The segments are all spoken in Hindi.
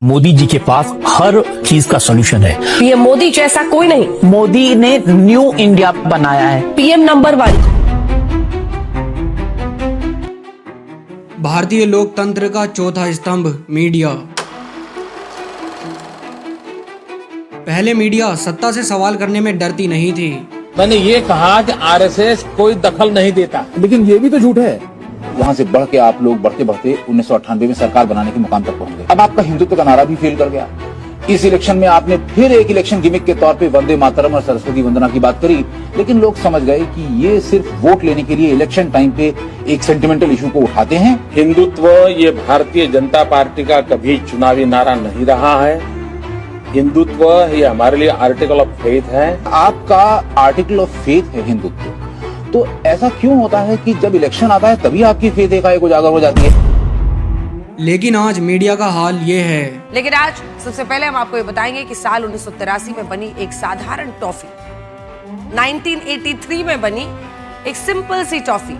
मोदी जी के पास हर चीज का सॉल्यूशन है। पीएम मोदी जैसा कोई नहीं। मोदी ने न्यू इंडिया बनाया है। PM number 1। भारतीय लोकतंत्र का चौथा स्तंभ मीडिया। पहले मीडिया सत्ता से सवाल करने में डरती नहीं थी। मैंने ये कहा कि आरएसएस कोई दखल नहीं देता, लेकिन ये भी तो झूठ है। वहाँ से बढ़ के आप लोग बढ़ते बढ़ते 1998 में सरकार बनाने के मुकाम तक पहुंच गए। अब आपका हिंदुत्व का नारा भी फेल कर गया। इस इलेक्शन में आपने फिर एक इलेक्शन गिमिक के तौर पे वंदे मातरम और सरस्वती वंदना की बात करी, लेकिन लोग समझ गए कि ये सिर्फ वोट लेने के लिए इलेक्शन टाइम पे एक सेंटिमेंटल इशू को उठाते हैं। हिंदुत्व ये भारतीय जनता पार्टी का कभी चुनावी नारा नहीं रहा है। हिंदुत्व ये हमारे लिए आर्टिकल ऑफ फेथ है। आपका आर्टिकल ऑफ फेथ है हिंदुत्व। तो ऐसा क्यों होता है कि जब इलेक्शन आता है तभी आपकी फेथ एकाएक उजागर हो जाती है? लेकिन आज मीडिया का हाल ये है। लेकिन आज सबसे पहले हम आपको ये बताएंगे कि साल 1983 में बनी एक साधारण टॉफी 1983 में बनी एक सिंपल सी टॉफी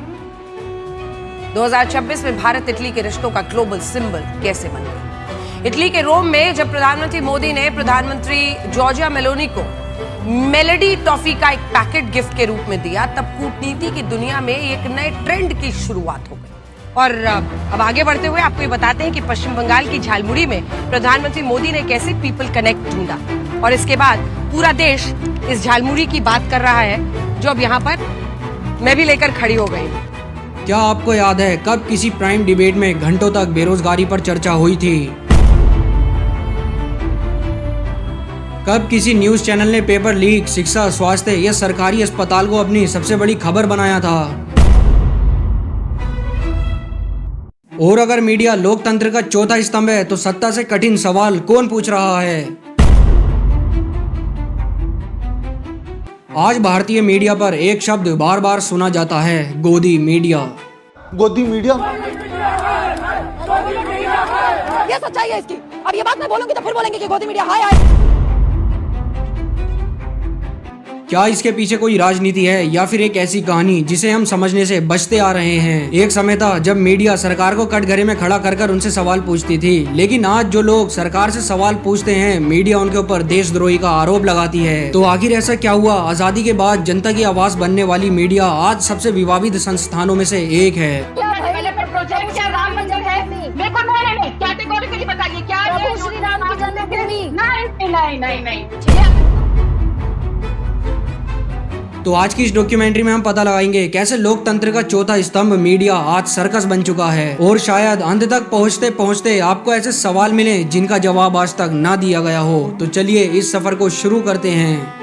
2026 में भारत इटली के रिश्तों का ग्लोबल सिंबल कैसे बन गई। इटली के रोम में जब प्रधानमंत्री मोदी ने प्रधानमंत्री जॉर्जिया मेलोनी को मेलेडी टॉफी का एक पैकेट गिफ्ट के रूप में दिया, तब कूटनीति की दुनिया में एक नए ट्रेंड की शुरुआत हो गई। और अब आगे बढ़ते हुए आपको ये बताते हैं कि पश्चिम बंगाल की झालमुड़ी में प्रधानमंत्री मोदी ने कैसे पीपल कनेक्ट ढूंढा, और इसके बाद पूरा देश इस झालमुड़ी की बात कर रहा है, जो अब यहाँ पर मैं भी लेकर खड़ी हो गई। क्या आपको याद है कब किसी प्राइम डिबेट में घंटों तक बेरोजगारी पर चर्चा हुई थी? कब किसी न्यूज चैनल ने पेपर लीक, शिक्षा, स्वास्थ्य या सरकारी अस्पताल को अपनी सबसे बड़ी खबर बनाया था? और अगर मीडिया लोकतंत्र का चौथा स्तंभ है तो सत्ता से कठिन सवाल कौन पूछ रहा है? आज भारतीय मीडिया पर एक शब्द बार बार सुना जाता है, गोदी मीडिया। गोदी मीडिया? ये सच्चाई है इसकी। अब ये बात मैं बोलूंगी तो फिर बोलेंगे कि गोदी मीडिया हाय हाय। क्या इसके पीछे कोई राजनीति है या फिर एक ऐसी कहानी जिसे हम समझने से बचते आ रहे हैं? एक समय था जब मीडिया सरकार को कटघरे में खड़ा कर उनसे सवाल पूछती थी, लेकिन आज जो लोग सरकार से सवाल पूछते हैं, मीडिया उनके ऊपर देशद्रोही का आरोप लगाती है। तो आखिर ऐसा क्या हुआ? आजादी के बाद जनता की आवाज बनने वाली मीडिया आज सबसे विवादित संस्थानों में से एक है। तो आज की इस डॉक्यूमेंट्री में हम पता लगाएंगे कैसे लोकतंत्र का चौथा स्तंभ मीडिया आज सर्कस बन चुका है, और शायद अंत तक पहुंचते पहुंचते आपको ऐसे सवाल मिले जिनका जवाब आज तक ना दिया गया हो। तो चलिए इस सफर को शुरू करते हैं।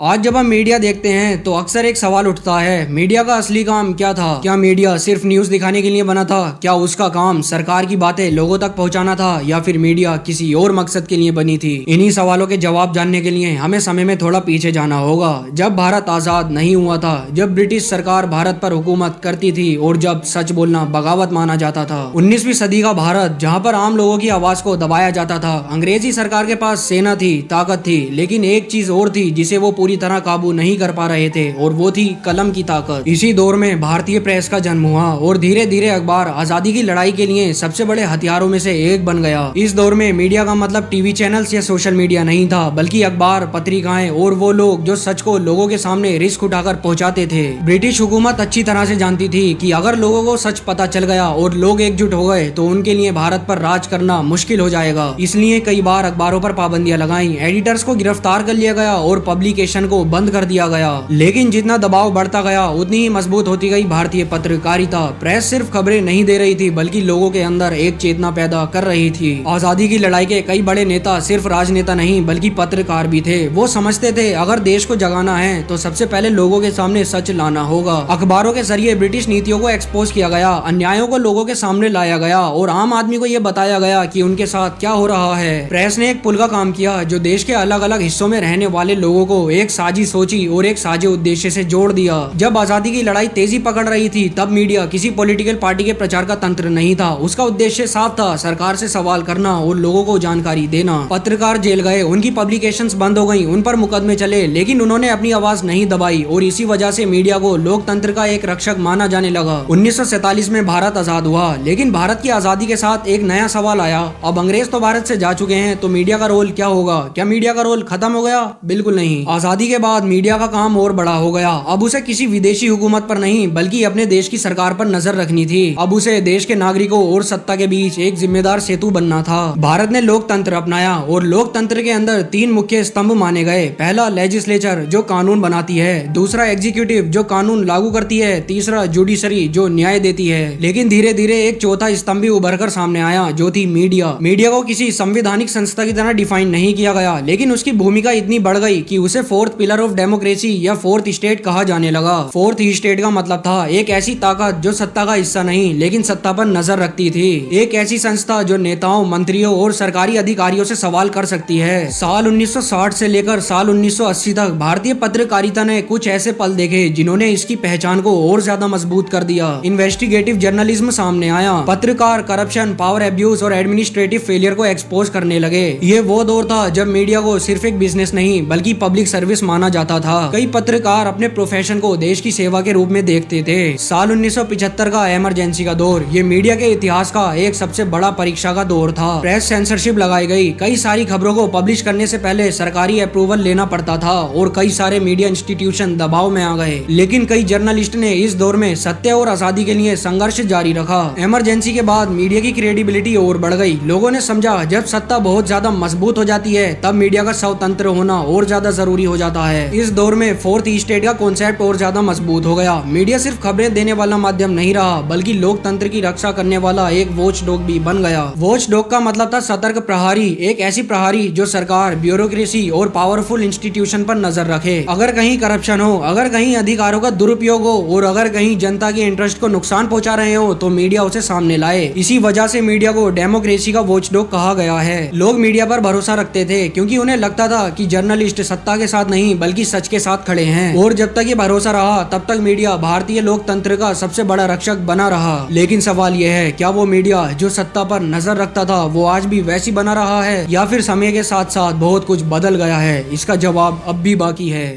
आज जब हम मीडिया देखते हैं तो अक्सर एक सवाल उठता है, मीडिया का असली काम क्या था? क्या मीडिया सिर्फ न्यूज दिखाने के लिए बना था? क्या उसका काम सरकार की बातें लोगों तक पहुंचाना था, या फिर मीडिया किसी और मकसद के लिए बनी थी? इन्हीं सवालों के जवाब जानने के लिए हमें समय में थोड़ा पीछे जाना होगा, जब भारत आजाद नहीं हुआ था, जब ब्रिटिश सरकार भारत पर हुकूमत करती थी और जब सच बोलना बगावत माना जाता था। 19वीं सदी का भारत, जहाँ पर आम लोगों की आवाज को दबाया जाता था। अंग्रेजी सरकार के पास सेना थी, ताकत थी, लेकिन एक चीज और थी जिसे वो पूरी तरह काबू नहीं कर पा रहे थे, और वो थी कलम की ताकत। इसी दौर में भारतीय प्रेस का जन्म हुआ और धीरे धीरे अखबार आजादी की लड़ाई के लिए सबसे बड़े हथियारों में से एक बन गया। इस दौर में मीडिया का मतलब टीवी चैनल्स या सोशल मीडिया नहीं था, बल्कि अखबार, पत्रिकाएं और वो लोग जो सच को लोगों के सामने रिस्क उठाकर पहुंचाते थे। ब्रिटिश हुकूमत अच्छी तरह से जानती थी कि अगर लोगों को सच पता चल गया और लोग एकजुट हो गए तो उनके लिए भारत पर राज करना मुश्किल हो जाएगा। इसलिए कई बार अखबारों पर पाबंदियां लगाई, एडिटर्स को गिरफ्तार कर लिया गया और पब्लिकेशन को बंद कर दिया गया। लेकिन जितना दबाव बढ़ता गया उतनी ही मजबूत होती गई भारतीय पत्रकारिता। प्रेस सिर्फ खबरें नहीं दे रही थी, बल्कि लोगों के अंदर एक चेतना पैदा कर रही थी। आजादी की लड़ाई के कई बड़े नेता सिर्फ राजनेता नहीं बल्कि पत्रकार भी थे। वो समझते थे अगर देश को जगाना है तो सबसे पहले लोगों के सामने सच लाना होगा। अखबारों के जरिए ब्रिटिश नीतियों को एक्सपोज किया गया, अन्यायों को लोगों के सामने लाया गया और आम आदमी को यह बताया गया कि उनके साथ क्या हो रहा है। प्रेस ने एक पुल का काम किया जो देश के अलग अलग हिस्सों में रहने वाले लोगों को एक एक साजिश सोची और एक साझे उद्देश्य से जोड़ दिया। जब आजादी की लड़ाई तेजी पकड़ रही थी तब मीडिया किसी पॉलिटिकल पार्टी के प्रचार का तंत्र नहीं था। उसका उद्देश्य साफ था, सरकार से सवाल करना और लोगों को जानकारी देना। पत्रकार जेल गए, उनकी पब्लिकेशंस बंद हो गई, उन पर मुकदमे चले, लेकिन उन्होंने अपनी आवाज नहीं दबाई और इसी वजह से मीडिया को लोकतंत्र का एक रक्षक माना जाने लगा। 1947 में भारत आजाद हुआ, लेकिन भारत की आजादी के साथ एक नया सवाल आया। अब अंग्रेज तो भारत से जा चुके हैं, तो मीडिया का रोल क्या होगा? क्या मीडिया का रोल खत्म हो गया? बिल्कुल नहीं। आजादी के बाद मीडिया का काम और बड़ा हो गया। अब उसे किसी विदेशी हुकूमत पर नहीं बल्कि अपने देश की सरकार पर नजर रखनी थी। अब उसे देश के नागरिकों और सत्ता के बीच एक जिम्मेदार सेतु बनना था। भारत ने लोकतंत्र अपनाया और लोकतंत्र के अंदर 3 मुख्य स्तंभ माने गए। पहला लेजिस्लेचर जो कानून बनाती है, दूसरा एग्जीक्यूटिव जो कानून लागू करती है, तीसरा जुडिशरी जो न्याय देती है। लेकिन धीरे धीरे एक चौथा स्तंभ भी उभर कर सामने आया जो थी मीडिया। मीडिया को किसी संवैधानिक संस्था की तरह डिफाइन नहीं किया गया, लेकिन उसकी भूमिका इतनी बढ़ गई कि उसे 4th पिलर ऑफ डेमोक्रेसी या 4th स्टेट कहा जाने लगा। 4th स्टेट का मतलब था एक ऐसी ताकत जो सत्ता का हिस्सा नहीं लेकिन सत्ता पर नजर रखती थी। एक ऐसी संस्था जो नेताओं, मंत्रियों और सरकारी अधिकारियों से सवाल कर सकती है। साल 1960 से लेकर साल 1980 तक भारतीय पत्रकारिता ने कुछ ऐसे पल देखे जिन्होंने इसकी पहचान को और ज्यादा मजबूत कर दिया। इन्वेस्टिगेटिव जर्नलिज्म सामने आया। पत्रकार करप्शन, पावर एब्यूज और एडमिनिस्ट्रेटिव फेलियर को एक्सपोज करने लगे। ये वो दौर था जब मीडिया को सिर्फ एक बिजनेस नहीं बल्कि पब्लिक सर्विस माना जाता था। कई पत्रकार अपने प्रोफेशन को देश की सेवा के रूप में देखते थे। साल 1975 का इमरजेंसी का दौर ये मीडिया के इतिहास का एक सबसे बड़ा परीक्षा का दौर था। प्रेस सेंसरशिप लगाई गई। कई सारी खबरों को पब्लिश करने से पहले सरकारी अप्रूवल लेना पड़ता था और कई सारे मीडिया इंस्टीट्यूशन दबाव में आ गए। लेकिन कई जर्नलिस्ट ने इस दौर में सत्य और आजादी के लिए संघर्ष जारी रखा। इमरजेंसी के बाद मीडिया की क्रेडिबिलिटी और बढ़ गई। लोगों ने समझा जब सत्ता बहुत ज्यादा मजबूत हो जाती है तब मीडिया का स्वतंत्र होना और ज्यादा जरूरी हो जाता है। इस दौर में 4th स्टेट का कॉन्सेप्ट और ज्यादा मजबूत हो गया। मीडिया सिर्फ खबरें देने वाला माध्यम नहीं रहा बल्कि लोकतंत्र की रक्षा करने वाला एक वॉच डॉग भी बन गया। वॉच डॉग का मतलब था सतर्क प्रहरी, एक ऐसी प्रहरी जो सरकार, ब्यूरोक्रेसी और पावरफुल इंस्टीट्यूशन पर नजर रखे। अगर कहीं करप्शन हो, अगर कहीं अधिकारों का दुरुपयोग हो और अगर कहीं जनता के इंटरेस्ट को नुकसान पहुंचा रहे हो तो मीडिया उसे सामने लाए। इसी वजह से मीडिया को डेमोक्रेसी का वॉच डॉग कहा गया है। लोग मीडिया पर भरोसा रखते थे क्योंकि उन्हें लगता था कि जर्नलिस्ट सत्ता के साथ नहीं बल्कि सच के साथ खड़े हैं। और जब तक ये भरोसा रहा तब तक मीडिया भारतीय लोकतंत्र का सबसे बड़ा रक्षक बना रहा। लेकिन सवाल यह है, क्या वो मीडिया जो सत्ता पर नजर रखता था वो आज भी वैसी बना रहा है या फिर समय के साथ साथ बहुत कुछ बदल गया है? इसका जवाब अब भी बाकी है।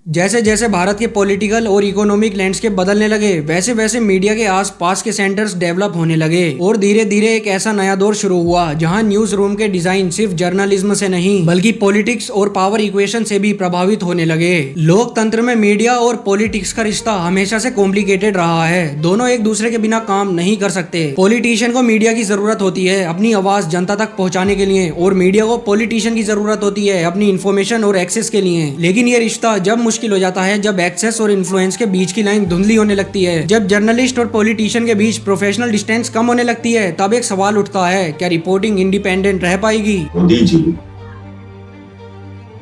जैसे जैसे भारत के पॉलिटिकल और इकोनॉमिक लैंडस्केप बदलने लगे वैसे वैसे मीडिया के आसपास के सेंटर्स डेवलप होने लगे और धीरे धीरे एक ऐसा नया दौर शुरू हुआ जहां न्यूज रूम के डिजाइन सिर्फ जर्नलिज्म से नहीं बल्कि पॉलिटिक्स और पावर इक्वेशन से भी प्रभावित होने लगे। लोकतंत्र में मीडिया और पॉलिटिक्स का रिश्ता हमेशा से कॉम्प्लिकेटेड रहा है। दोनों एक दूसरे के बिना काम नहीं कर सकते। पॉलिटिशियन को मीडिया की जरूरत होती है अपनी आवाज जनता तक पहुंचाने के लिए और मीडिया को पॉलिटिशियन की जरूरत होती है अपनी इन्फॉर्मेशन और एक्सेस के लिए। लेकिन ये रिश्ता जब मुश्किल हो जाता है जब एक्सेस और इन्फ्लुएंस के बीच की लाइन धुंधली होने लगती है। जब जर्नलिस्ट और पॉलिटिशियन के बीच प्रोफेशनल डिस्टेंस कम होने लगती है तब एक सवाल उठता है, क्या रिपोर्टिंग इंडिपेंडेंट रह पाएगी? मोदी जी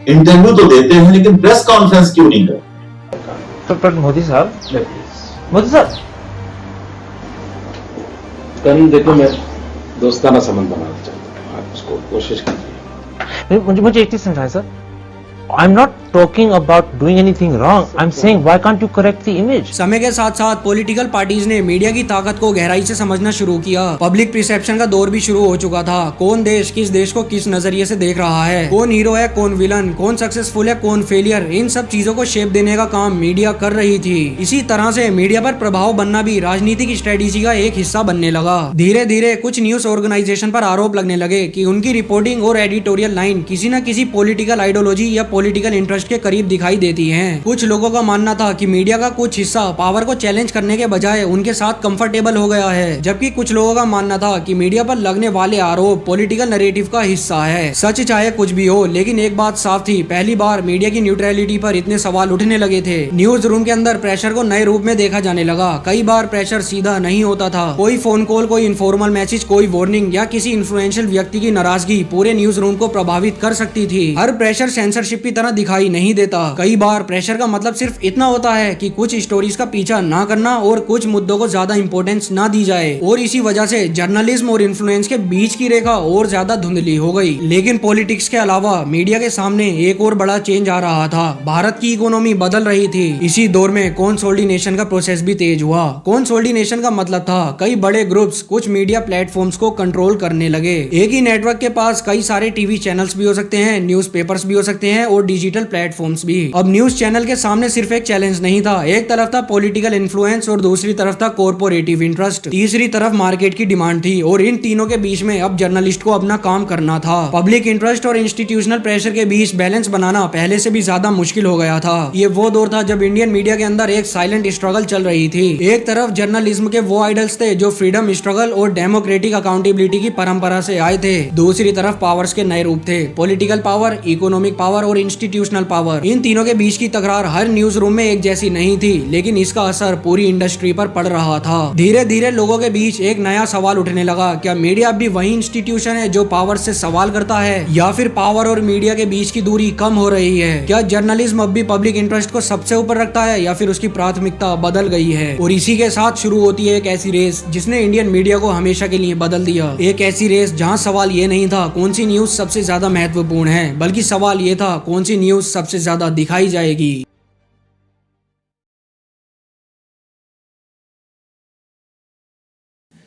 इंटरव्यू तो देते हैं लेकिन प्रेस कॉन्फ्रेंस क्यों नहीं करते? पर मोदी साहब देखो मैं दोस्ताना संबंध बनाना चाहता हूँ, आप उसको कोशिश कीजिए। मुझे एक चीज समझाएं sir. I'm not talking about doing anything wrong. I'm saying why can't you correct the image? समय के साथ साथ पॉलिटिकल पार्टीज ने मीडिया की ताकत को गहराई से समझना शुरू किया। पब्लिक परसेप्शन का दौर भी शुरू हो चुका था। कौन देश किस देश को किस नजरिए से देख रहा है, कौन हीरो है, कौन विलन, कौन सक्सेसफुल है, कौन फेलियर, इन सब चीजों को शेप देने का काम मीडिया कर रही थी। इसी तरह से मीडिया पर प्रभाव बनना भी राजनीतिक स्ट्रेटेजी का एक हिस्सा बनने लगा। धीरे धीरे कुछ न्यूज ऑर्गेनाइजेशन पर आरोप लगने लगे कि उनकी रिपोर्टिंग और एडिटोरियल लाइन किसी न किसी पॉलिटिकल आइडियोलॉजी या पॉलिटिकल इंटरेस्ट के करीब दिखाई देती हैं। कुछ लोगों का मानना था कि मीडिया का कुछ हिस्सा पावर को चैलेंज करने के बजाय उनके साथ कंफर्टेबल हो गया है, जबकि कुछ लोगों का मानना था कि मीडिया पर लगने वाले आरोप पॉलिटिकल नैरेटिव का हिस्सा है। सच चाहे कुछ भी हो, लेकिन एक बात साफ थी, पहली बार मीडिया की न्यूट्रलिटी पर इतने सवाल उठने लगे थे। न्यूज रूम के अंदर प्रेशर को नए रूप में देखा जाने लगा। कई बार प्रेशर सीधा नहीं होता था। कोई फोन कॉल, कोई इनफॉर्मल मैसेज, कोई वार्निंग या किसी इन्फ्लुएंशियल व्यक्ति की नाराजगी पूरे न्यूज रूम को प्रभावित कर सकती थी। हर प्रेशर सेंसरशिप की तरह दिखाई नहीं देता। कई बार प्रेशर का मतलब सिर्फ इतना होता है कि कुछ स्टोरीज का पीछा ना करना और कुछ मुद्दों को ज्यादा इंपॉर्टेंस ना दी जाए, और इसी वजह से जर्नलिज्म और इन्फ्लुएंस के बीच की रेखा और ज्यादा धुंधली हो गई। लेकिन पॉलिटिक्स के अलावा मीडिया के सामने एक और बड़ा चेंज आ रहा था। भारत की इकोनॉमी बदल रही थी। इसी दौर में कंसोलिडेशन का प्रोसेस भी तेज हुआ। कंसोलिडेशन का मतलब था कई बड़े ग्रुप्स कुछ मीडिया प्लेटफॉर्म्स को कंट्रोल करने लगे। एक ही नेटवर्क के पास कई सारे टीवी चैनल्स भी हो सकते हैं, न्यूज़पेपर्स भी हो सकते हैं और डिजिटल प्लेटफॉर्म्स भी। अब न्यूज चैनल के सामने सिर्फ एक चैलेंज नहीं था, एक तरफ था पॉलिटिकल इन्फ्लुएंस और दूसरी तरफ था कॉर्पोरेटिव इंटरेस्ट, तीसरी तरफ मार्केट की डिमांड थी, और इन तीनों के बीच में अब जर्नलिस्ट को अपना काम करना था। पब्लिक इंटरेस्ट और इंस्टीट्यूशनल प्रेशर के बीच बैलेंस बनाना पहले से भी ज्यादा मुश्किल हो गया था। ये वो दौर था जब इंडियन मीडिया के अंदर एक साइलेंट स्ट्रगल चल रही थी। एक तरफ जर्नलिज्म के वो आइडल्स थे जो फ्रीडम स्ट्रगल और डेमोक्रेटिक अकाउंटेबिलिटी की परंपरा से आए थे, दूसरी तरफ पावर्स के नए रूप थे, पॉलिटिकल पावर, इकोनॉमिक पावर और इंस्टीट्यूशनल पावर। इन तीनों के बीच की तकरार हर न्यूज रूम में एक जैसी नहीं थी, लेकिन इसका असर पूरी इंडस्ट्री पर पड़ रहा था। धीरे धीरे लोगों के बीच एक नया सवाल उठने लगा, क्या मीडिया अब भी वही इंस्टीट्यूशन है जो पावर से सवाल करता है, या फिर पावर और मीडिया के बीच की दूरी कम हो रही है? क्या जर्नलिज्म अब भी पब्लिक इंटरेस्ट को सबसे ऊपर रखता है या फिर उसकी प्राथमिकता बदल गई है? और इसी के साथ शुरू होती है एक ऐसी रेस जिसने इंडियन मीडिया को हमेशा के लिए बदल दिया। एक ऐसी रेस जहां सवाल ये नहीं था कौन सी न्यूज सबसे ज्यादा महत्वपूर्ण है, बल्कि सवाल ये था कौन सी न्यूज सबसे ज्यादा दिखाई जाएगी।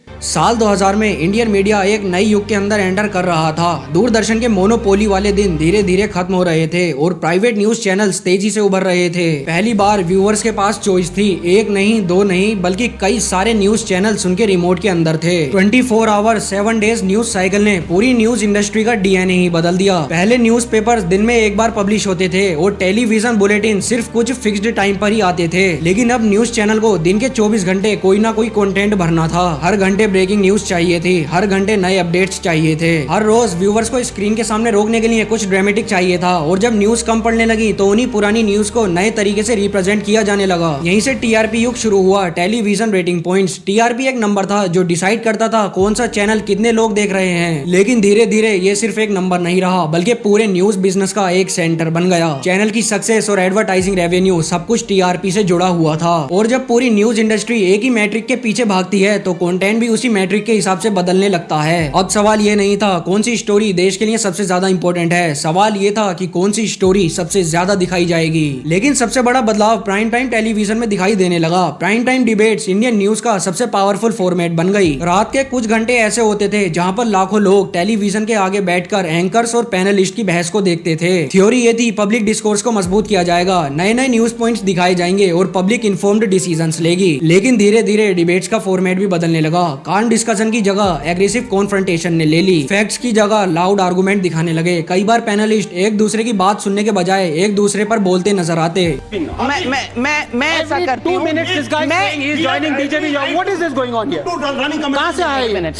साल 2000 में इंडियन मीडिया एक नई युग के अंदर एंटर कर रहा था। दूरदर्शन के मोनोपोली वाले दिन धीरे धीरे खत्म हो रहे थे और प्राइवेट न्यूज चैनल्स तेजी से उभर रहे थे। पहली बार व्यूअर्स के पास चॉइस थी, एक नहीं दो नहीं बल्कि कई सारे न्यूज चैनल्स उनके रिमोट के अंदर थे। 24 आवर 7 डेज न्यूज साइकिल ने पूरी न्यूज इंडस्ट्री का डीएनए ही बदल दिया। पहले न्यूज़पेपर्स दिन में एक बार पब्लिश होते थे और टेलीविजन बुलेटिन सिर्फ कुछ फिक्स्ड टाइम पर ही आते थे, लेकिन अब न्यूज चैनल को दिन के 24 घंटे कोई ना कोई कंटेंट भरना था। हर घंटे ब्रेकिंग न्यूज चाहिए थी, हर घंटे नए अपडेट्स चाहिए थे, हर रोज व्यूवर्स को स्क्रीन के सामने रोकने के लिए कुछ ड्रामेटिक चाहिए था। और जब न्यूज कम पड़ने लगी तो उन्हीं पुरानी न्यूज को नए तरीके से रिप्रेजेंट किया जाने लगा। यहीं से टीआरपी युग शुरू हुआ, टेलीविजन रेटिंग पॉइंट्स। टीआरपी एक नंबर था जो डिसाइड करता था कौन सा चैनल कितने लोग देख रहे हैं। लेकिन धीरे धीरे ये सिर्फ एक नंबर नहीं रहा, बल्कि पूरे न्यूज बिजनेस का एक सेंटर बन गया। चैनल की सक्सेस और एडवर्टाइजिंग रेवेन्यू सब कुछ टीआरपी से जुड़ा हुआ था। और जब पूरी न्यूज इंडस्ट्री एक ही मैट्रिक के पीछे भागती है तो कंटेंट भी उसी मैट्रिक के हिसाब से बदलने लगता है। अब सवाल ये नहीं था कौन सी स्टोरी देश के लिए सबसे ज्यादा इंपॉर्टेंट है, सवाल ये था कि कौन सी स्टोरी सबसे ज्यादा दिखाई जाएगी। लेकिन सबसे बड़ा बदलाव प्राइम टाइम टेलीविजन में दिखाई देने लगा। Prime time debates Indian news का सबसे पावरफुल फॉर्मेट बन गई। रात के कुछ घंटे ऐसे होते थे जहां पर लाखों लोग टेलीविजन के आगे बैठकर एंकर्स और पैनलिस्ट की बहस को देखते थे। थ्योरी ये थी पब्लिक डिस्कोर्स को मजबूत किया जाएगा, नए नए न्यूज पॉइंट्स दिखाए जाएंगे और पब्लिक इन्फॉर्म्ड डिसीजंस लेगी। लेकिन धीरे धीरे डिबेट्स का फॉर्मेट भी बदलने लगा। काल्म डिस्कशन की जगह एग्रेसिव कॉन्फ्रंटेशन ने ले ली। फैक्ट्स की जगह लाउड आर्गुमेंट दिखाने लगे। कई बार पैनलिस्ट एक दूसरे की बात सुनने के बजाय एक दूसरे पर बोलते नजर आते। मैं ऐसा करती हूं। 2 minutes this guy saying he is joining BJP. What is this going on here? कहां से आए? एक मिनट,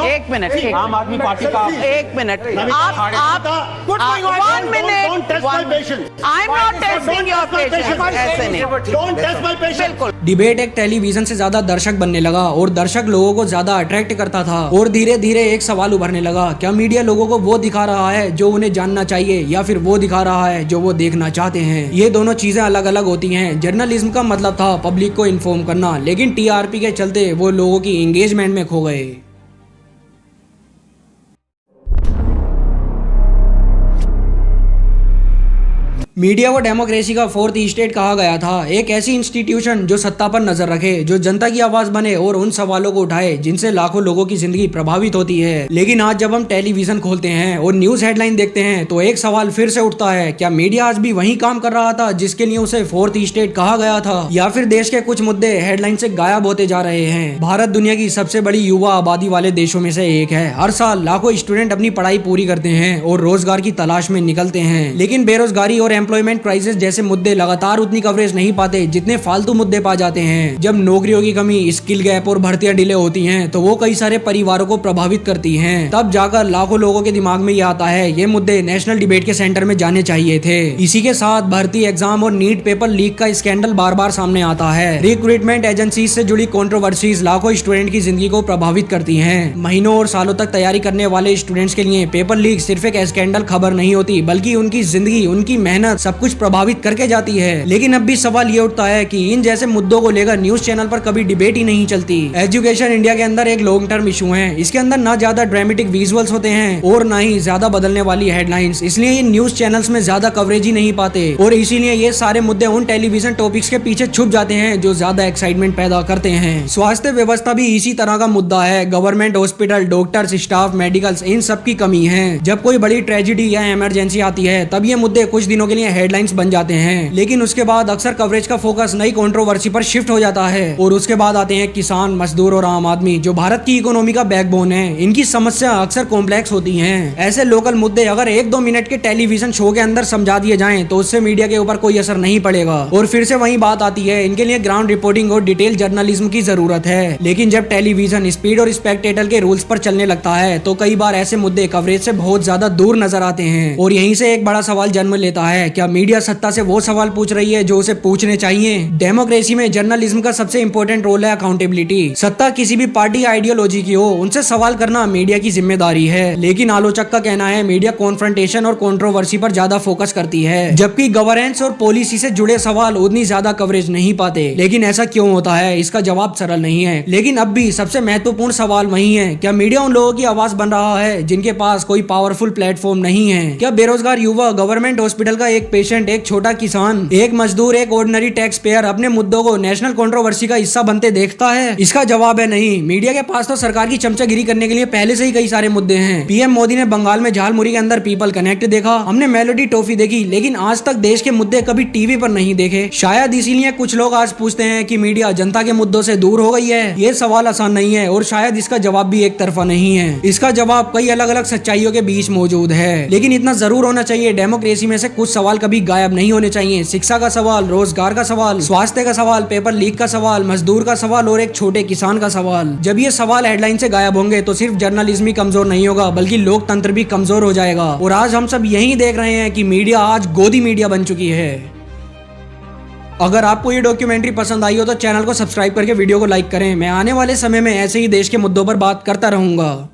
एक मिनट, आम आदमी पार्टी का एक मिनट, आप 1 minute, I am not testing your patience, ऐसे नहीं, Don't test my patience. बिल्कुल। डिबेट एक टेलीविजन से ज्यादा दर्शक बनने लगा और दर्शक लोगों को ज्यादा अट्रैक्ट करता था। और धीरे धीरे एक सवाल उभरने लगा, क्या मीडिया लोगों को वो दिखा रहा है जो उन्हें जानना चाहिए या फिर वो दिखा रहा है जो वो देखना चाहते हैं? ये दोनों चीजें अलग अलग होती हैं। जर्नलिज्म का मतलब था पब्लिक को इन्फॉर्म करना, लेकिन टीआरपी के चलते वो लोगों की एंगेजमेंट में खो गए। मीडिया को डेमोक्रेसी का 4th स्टेट कहा गया था। एक ऐसी इंस्टीट्यूशन जो सत्ता पर नजर रखे, जो जनता की आवाज बने और उन सवालों को उठाए जिनसे लाखों लोगों की जिंदगी प्रभावित होती है। लेकिन आज जब हम टेलीविजन खोलते हैं और न्यूज हेडलाइन देखते हैं तो एक सवाल फिर से उठता है, क्या मीडिया आज भी वही काम कर रहा था जिसके लिए उसे 4th स्टेट कहा गया था, या फिर देश के कुछ मुद्दे हेडलाइन से गायब होते जा रहे हैं? भारत दुनिया की सबसे बड़ी युवा आबादी वाले देशों में से एक है। हर साल लाखों स्टूडेंट अपनी पढ़ाई पूरी करते हैं और रोजगार की तलाश में निकलते हैं, लेकिन बेरोजगारी और एम्प्लॉयमेंट क्राइसिस जैसे मुद्दे लगातार उतनी कवरेज नहीं पाते जितने फालतू मुद्दे पा जाते हैं। जब नौकरियों की कमी, स्किल गैप और भर्तियां डिले होती हैं तो वो कई सारे परिवारों को प्रभावित करती हैं। तब जाकर लाखों लोगों के दिमाग में ये आता है, ये मुद्दे नेशनल डिबेट के सेंटर में जाने चाहिए थे। इसी के साथ भर्ती एग्जाम और नीट पेपर लीक का स्कैंडल बार बार सामने आता है। रिक्रूटमेंट एजेंसीज से जुड़ी कंट्रोवर्सीज लाखों स्टूडेंट की जिंदगी को प्रभावित करती हैं। महीनों और सालों तक तैयारी करने वाले स्टूडेंट्स के लिए पेपर लीक सिर्फ एक स्कैंडल खबर नहीं होती, बल्कि उनकी जिंदगी, उनकी मेहनत सब कुछ प्रभावित करके जाती है। लेकिन अब भी सवाल ये उठता है कि इन जैसे मुद्दों को लेकर न्यूज चैनल पर कभी डिबेट ही नहीं चलती। एजुकेशन इंडिया के अंदर एक लॉन्ग टर्म इशू है। इसके अंदर ना ज्यादा ड्रामेटिक विजुअल्स होते हैं और ना ही ज्यादा बदलने वाली हेडलाइंस, इसलिए ये न्यूज चैनल्स में ज्यादा कवरेज ही नहीं पाते और इसीलिए ये सारे मुद्दे उन टेलीविजन टॉपिक्स के पीछे छुप जाते हैं जो ज्यादा एक्साइटमेंट पैदा करते हैं। स्वास्थ्य व्यवस्था भी इसी तरह का मुद्दा है। Government hospital, doctors, staff, medicals, इन सब की कमी है। जब कोई बड़ी ट्रेजेडी या इमरजेंसी आती है तब ये मुद्दे कुछ दिनों के लिए हेडलाइंस बन जाते हैं, लेकिन उसके बाद अक्सर कवरेज का फोकस नई कंट्रोवर्सी पर शिफ्ट हो जाता है और उसके बाद आते हैं किसान, मजदूर और आम आदमी जो भारत की इकोनॉमी का बैकबोन है। इनकी समस्या अक्सर कॉम्प्लेक्स होती हैं। ऐसे लोकल मुद्दे अगर 1-2 मिनट के टेलीविजन शो के अंदर समझा दिए जाएं तो उससे मीडिया के ऊपर कोई असर नहीं पड़ेगा। और फिर से वही बात आती है, इनके लिए ग्राउंड रिपोर्टिंग और डिटेल जर्नलिज्म की जरूरत है। लेकिन जब टेलीविजन स्पीड और स्पेक्टेटर के रूल्स पर चलने लगता है तो कई बार ऐसे मुद्दे कवरेज से बहुत ज्यादा दूर नजर आते हैं। और यहीं से एक बड़ा सवाल जन्म लेता है, क्या मीडिया सत्ता से वो सवाल पूछ रही है जो उसे पूछने चाहिए? डेमोक्रेसी में जर्नलिज्म का सबसे इंपॉर्टेंट रोल है अकाउंटेबिलिटी। सत्ता किसी भी पार्टी आइडियोलॉजी की हो, उनसे सवाल करना मीडिया की जिम्मेदारी है। लेकिन आलोचक का कहना है मीडिया कॉन्फ्रंटेशन और कंट्रोवर्सी पर ज्यादा फोकस करती है, जबकि गवर्नेंस और पॉलिसी से जुड़े सवाल उतनी ज्यादा कवरेज नहीं पाते। लेकिन ऐसा क्यों होता है, इसका जवाब सरल नहीं है। लेकिन अब भी सबसे महत्वपूर्ण सवाल वही है, क्या मीडिया उन लोगों की आवाज बन रहा है जिनके पास कोई पावरफुल प्लेटफॉर्म नहीं है? क्या बेरोजगार युवा, गवर्नमेंट हॉस्पिटल का एक पेशेंट, एक छोटा किसान, एक मजदूर, एक ऑर्डिनरी टैक्स पेयर अपने मुद्दों को नेशनल कंट्रोवर्सी का हिस्सा बनते देखता है? इसका जवाब है नहीं। मीडिया के पास तो सरकार की चमचागिरी करने के लिए पहले से ही कई सारे मुद्दे हैं। पीएम मोदी ने बंगाल में झालमुरी के अंदर पीपल कनेक्ट देखा, हमने मेलोडी टॉफी देखी, लेकिन आज तक देश के मुद्दे कभी टीवी पर नहीं देखे। शायद इसीलिए कुछ लोग आज पूछते हैं कि मीडिया जनता के मुद्दों से दूर हो गई है। ये सवाल आसान नहीं है और शायद इसका जवाब भी एक तरफा नहीं है। इसका जवाब कई अलग अलग सच्चाइयों के बीच मौजूद है। लेकिन इतना जरूर होना चाहिए, डेमोक्रेसी में से कुछ सवाल कभी गायब नहीं होने चाहिए। शिक्षा का सवाल, रोजगार का सवाल, स्वास्थ्य का सवाल, पेपर लीक का सवाल, मजदूर का सवाल और एक छोटे किसान का सवाल। जब ये सवाल हेडलाइन से गायब होंगे तो सिर्फ जर्नलिज्म ही कमजोर नहीं होगा बल्कि लोकतंत्र भी कमजोर हो जाएगा। और आज हम सब यही देख रहे हैं कि मीडिया आज गोदी मीडिया बन चुकी है। अगर आपको ये डॉक्यूमेंट्री पसंद आई हो तो चैनल को सब्सक्राइब करके वीडियो को लाइक करें। मैं आने वाले समय में ऐसे ही देश के मुद्दों पर बात करता रहूंगा।